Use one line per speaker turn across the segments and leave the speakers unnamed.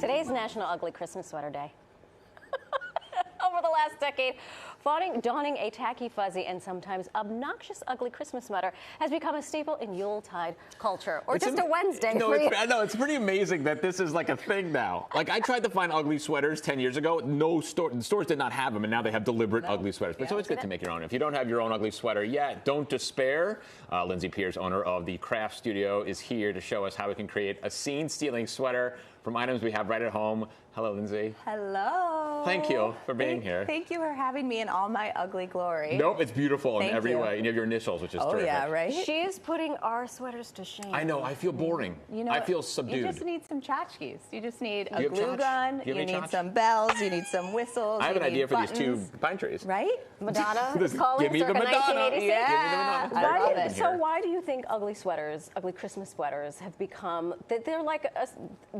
Today's National Ugly Christmas Sweater Day. Over the last decade, donning a tacky, fuzzy, and sometimes obnoxious ugly Christmas sweater has become a staple in Yuletide culture, or just a Wednesday.
No, it's pretty amazing that this is like a thing now. Like, I tried to find ugly sweaters 10 years ago. The stores did not have them, and now they have deliberate ugly sweaters. But it's always good to make your own. If you don't have your own ugly sweater yet, don't despair. Lindsey Peers, owner of the Craft Studio, is here to show us how we can create a scene-stealing sweater from items we have right at home. Hello, Lindsey.
Hello.
Thank you for being here.
Thank you for having me in all my ugly glory.
Nope, it's beautiful in every way. And you have your initials, which is terrific.
Oh, yeah, right?
She is putting our sweaters to shame.
I know, I feel boring.
You know,
I feel subdued.
You just need some tchotchkes. You just need a
you have
glue gun. You need some bells. You need some whistles.
I have an idea for
buttons.
these 2 pine trees.
Right?
Madonna is calling.
Give me the
circa
Madonna.
1986.
Yeah.
Give me the Madonna.
I love it.
So why do you think ugly sweaters, ugly Christmas sweaters, have become, they're like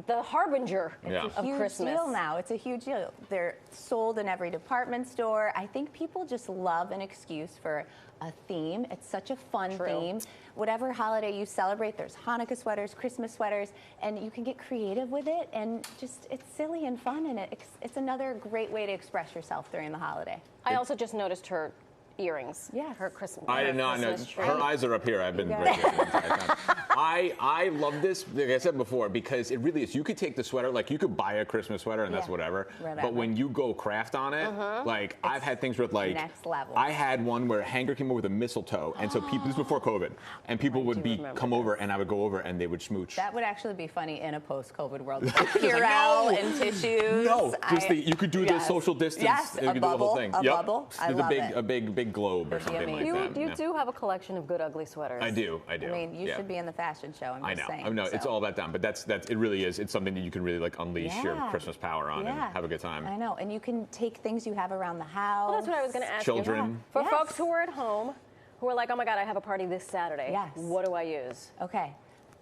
the harbinger of
huge
Christmas?
Deal now. It's a huge deal. They're sold in every department store. I think people just love an excuse for a theme. It's such a fun theme. Whatever holiday you celebrate, there's Hanukkah sweaters, Christmas sweaters, and you can get creative with it, and just it's silly and fun, and it's another great way to express yourself during the holiday.
I also just noticed her earrings.
Yeah,
her Christmas.
I did not know. Her eyes are up here. I've been right here the entire time. I love this, like I said before, because it really is. You could take the sweater, like you could buy a Christmas sweater and that's whatever. But when you go craft on it, like I've had things with like
next level.
I had one where a hanger came over with a mistletoe, and so people, this was before COVID, and people would come over, and I would go over, and they would smooch.
That would actually be funny in a post-COVID world. Like Purell and tissues.
No, just you could do the social distance.
Yes,
you could do the whole thing.
A bubble. I love it.
A big globe or something like that.
You do have a collection of good ugly sweaters.
I do.
I mean, you should be in the fashion show. I'm just saying.
I know. It's all that time, but that's it. Really is. It's something that you can really like unleash your Christmas power on and have a good time.
I know, and you can take things you have around the house.
Well, that's what I was going to ask
Children.
you. For folks who are at home, who are like, oh my God, I have a party this Saturday.
Yes.
What do I use?
Okay.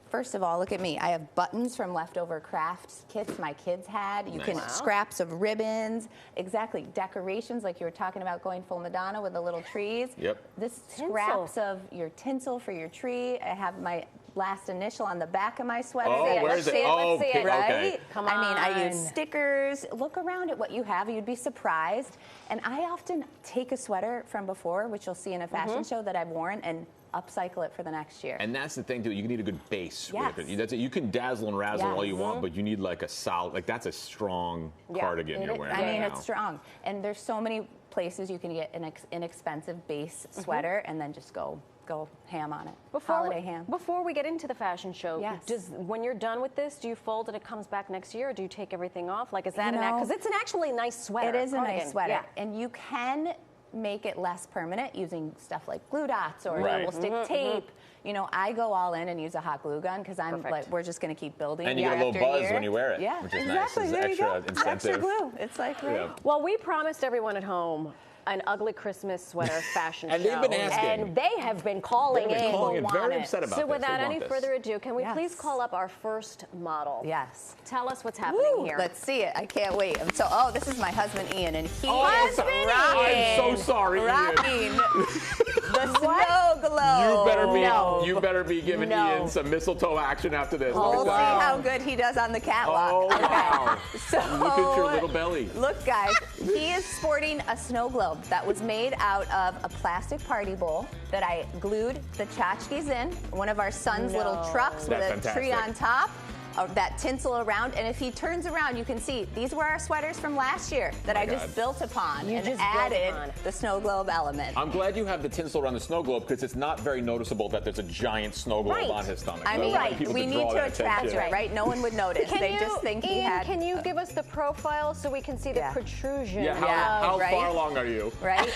First of all, look at me. I have buttons from leftover crafts kits my kids had. You can scraps of ribbons, exactly. Decorations, like you were talking about going full Madonna with the little trees.
Yep.
This scraps of your tinsel for your tree. I have my last initial on the back of my sweater.
Oh, where is it?
Let's see it.
Right?
Okay.
Come on.
I mean, I use stickers. Look around at what you have. You'd be surprised. And I often take a sweater from before, which you'll see in a fashion show that I've worn, and upcycle it for the next year.
And that's the thing too. You need a good base.
Yes.
With it. That's it. You can dazzle and razzle all you want, but you need like a solid. Like that's a strong cardigan you're wearing.
I mean, it's strong. And there's so many places you can get an inexpensive base sweater, and then just go ham on it. Holiday ham.
Before we get into the fashion show, when you're done with this, do you fold and it comes back next year, or do you take everything off? Like, is that because it's an actually nice sweater?
It is a nice sweater, and you can make it less permanent using stuff like glue dots or double stick tape. You know, I go all in and use a hot glue gun because I'm like, we're just going to keep building.
And you get a little buzz when you wear it.
Yeah,
which is
exactly.
nice.
There
It's
you go.
extra incentive.
Extra glue. It's like
Well, we promised everyone at home an ugly Christmas sweater fashion
and
show.
they've been asking.
And they have been calling in.
Very upset about
so
this.
without any further ado, can we please call up our first model?
Yes.
Tell us what's happening here.
Let's see it. I can't wait. This is my husband Ian, and he is
I'm so sorry,
rocking the snow globe.
You better be giving Ian some mistletoe action after this.
We'll see how good he does on the catwalk.
Oh, wow.
So
look at your little belly.
Look, guys, he is sporting a snow globe that was made out of a plastic party bowl that I glued the tchotchkes in, one of our son's little trucks with a tree on top. That tinsel around, and if he turns around, you can see these were our sweaters from last year that I just built upon and added the snow globe element.
I'm glad you have the tinsel around the snow globe because it's not very noticeable that there's a giant snow globe on his stomach.
I mean, we need to attract it, right? No one would notice. They just think he had.
Can you give us the profile so we can see the protrusion?
Yeah, how far along are you?
Right?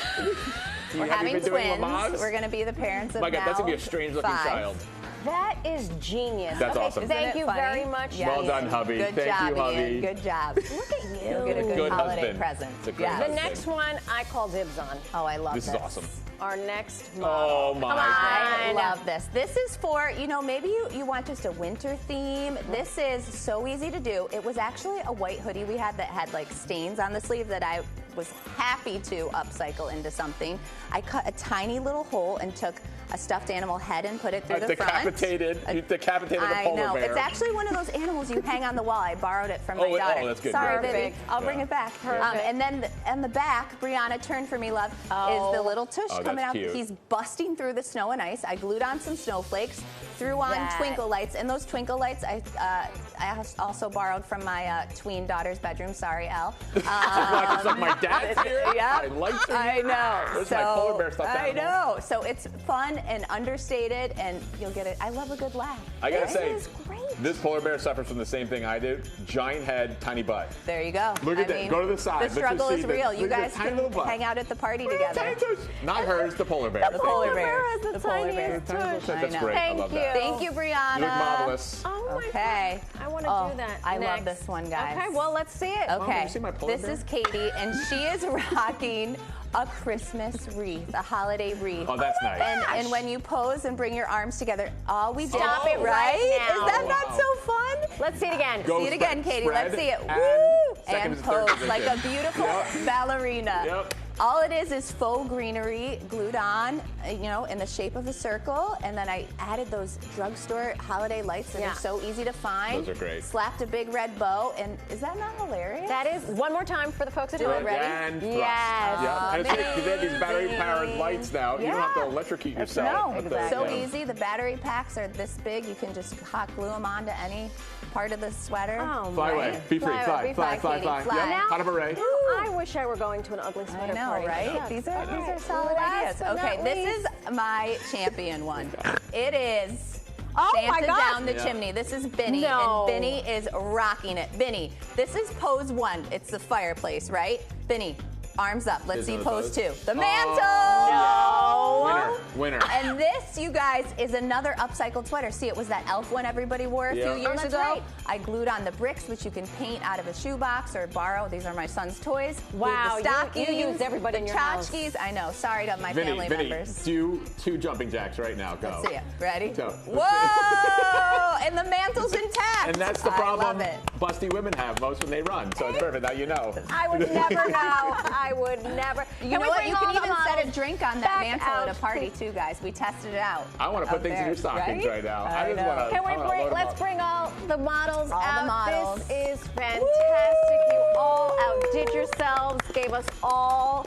We're having twins. We're going to be be the parents of
My God,
now
that's going to be a strange-looking child.
That is genius.
That's awesome.
Thank you very much.
Well done, hubby.
Good
Thank
job,
you, hubby.
Ian. Good job.
Look at you.
You'll get a good holiday
husband.
present.
The next one, I call dibs on.
Oh, I love this.
This is awesome.
Our next model.
Oh, my God.
I love this. This is for, maybe you want just a winter theme. This is so easy to do. It was actually a white hoodie we had that had like stains on the sleeve that I was happy to upcycle into something. I cut a tiny little hole and took a stuffed animal head and put it through the
decapitated.
front.
You decapitated a polar bear.
I know. It's actually one of those animals you hang on the wall. I borrowed it from my daughter.
Oh, that's good.
Sorry,
Perfect.
baby. I'll bring it back. And then on the back, Brianna, turn for me, love, is the little tush coming out.
Cute.
He's busting through the snow and ice. I glued on some snowflakes, threw on twinkle lights, and those twinkle lights I also borrowed from my tween daughter's bedroom. Sorry, Elle.
It's like my dad's here.
Yeah,
I like to.
I know.
Where's my polar bear stuffed
I
animal?
know. So it's fun and understated, and you'll get it. I love a good laugh.
I gotta say,
this is great.
This polar bear suffers from the same thing I do. Giant head, tiny butt.
There you go.
Look at that. Go to the side.
The struggle is real. You
look at
guys
the tiny
can
little butt.
hang out at the party together.
Not hers, the polar bear.
The polar bear.
The tiniest tush.
That's
I know.
great. I
Thank
love
you.
that.
Thank you, Brianna.
You look marvelous.
Oh my
Okay.
God. I want to do that.
I
next.
love this one, guys.
Okay, well, let's see it.
Okay.
you see my polar
This
bear?
is Katie, and she is rocking a Christmas wreath, a holiday wreath.
Oh, that's nice.
And when you pose and bring your arms together, all we did.
Stop it right now.
Is that not so fun?
Let's see it again.
Go
See it again, Katie.
spread,
Let's see it.
and
Woo!
second
And
and third
pose like a
position.
beautiful ballerina.
Yep.
All it is faux greenery glued on, in the shape of a circle. And then I added those drugstore holiday lights that are so easy to find.
Those are great.
Slapped a big red bow. And is that not hilarious?
That is one more time for the folks at home.
Ready?
And thrust.
Yes.
Yeah. And it's great. They have these battery-powered lights now. You don't have to
Yeah.
electrocute yourself.
No,
with those,
so
yeah.
easy. The battery packs are this big. You can just hot glue them onto any part of the sweater.
Oh,
Fly away. Be free.
Fly
Fly.
away.
Fly.
Katie,
Fly. Fly.
fly.
Yep.
Now-
Hot of a ray.
I wish I were going to an ugly
I
sweater
know,
party.
right?
Shucks.
These are solid
Last
ideas.
but
Okay,
not
this
least.
is my champion one. It is
Oh my
Santa
God.
down the chimney. This is Benny,
No.
and Benny is rocking it. Benny, this is pose one. It's the fireplace, right? Benny, arms up. Let's
Is
see
it a
pose
pose?
two. The mantle.
Winner.
And this, you guys, is another upcycled sweater. See, it was that elf one everybody wore a few
Yeah.
years
that's
ago.
right.
I glued on the bricks, which you can paint out of a shoebox or borrow. These are my son's toys. Glued
Wow,
the
you
stockings,
used everybody in
the
your house.
tchotchkes. I know. Sorry to my family
Vinny,
members.
do 2 jumping jacks right now. Go.
Let's see it. Ready?
Go.
Whoa! And the mantle's intact.
And that's the
I
problem
love it.
busty women have most when they run. So it's perfect. Now you know.
I would never know. I would never.
You know what? You can even set a drink on that
back
mantle
out,
at a party
please?
too, guys. We tested it out.
I want to put
out
things in
there,
your stockings right now. I just
know.
want to.
Can we bring? Let's bring all the models
All the
out.
models.
This is fantastic. You all outdid yourselves. Gave us all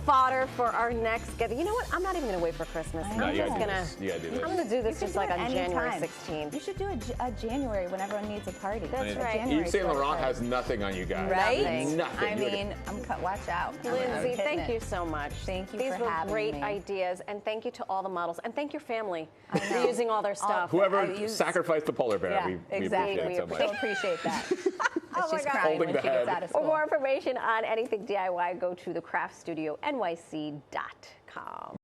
fodder for our next get. You know what? I'm not even gonna wait for Christmas.
No,
I'm
you
just
gotta do
gonna.
this. You gotta do this.
I'm gonna do this
You should
just
do
like
it
on January
anytime.
16th.
You should do a January when everyone needs a party.
That's
A
right.
January
Yves Saint
sweater
Laurent
party.
has nothing on you guys.
Right?
Nothing.
I mean, watch out.
Lindsay,
hitting
thank
it.
you so much.
Thank you
These
for
were
having
great
me.
ideas, and thank you to all the models, and thank your family
I
for
know.
using all their stuff.
Whoever
You-
sacrificed the polar bear,
Yeah,
we
exactly.
appreciate it so much.
She'll appreciate that.
Oh my
She's
God.
crying
Holding
when
the
she gets
head.
out of
For
school.
more information on anything DIY, go to thecraftstudioNYC.com.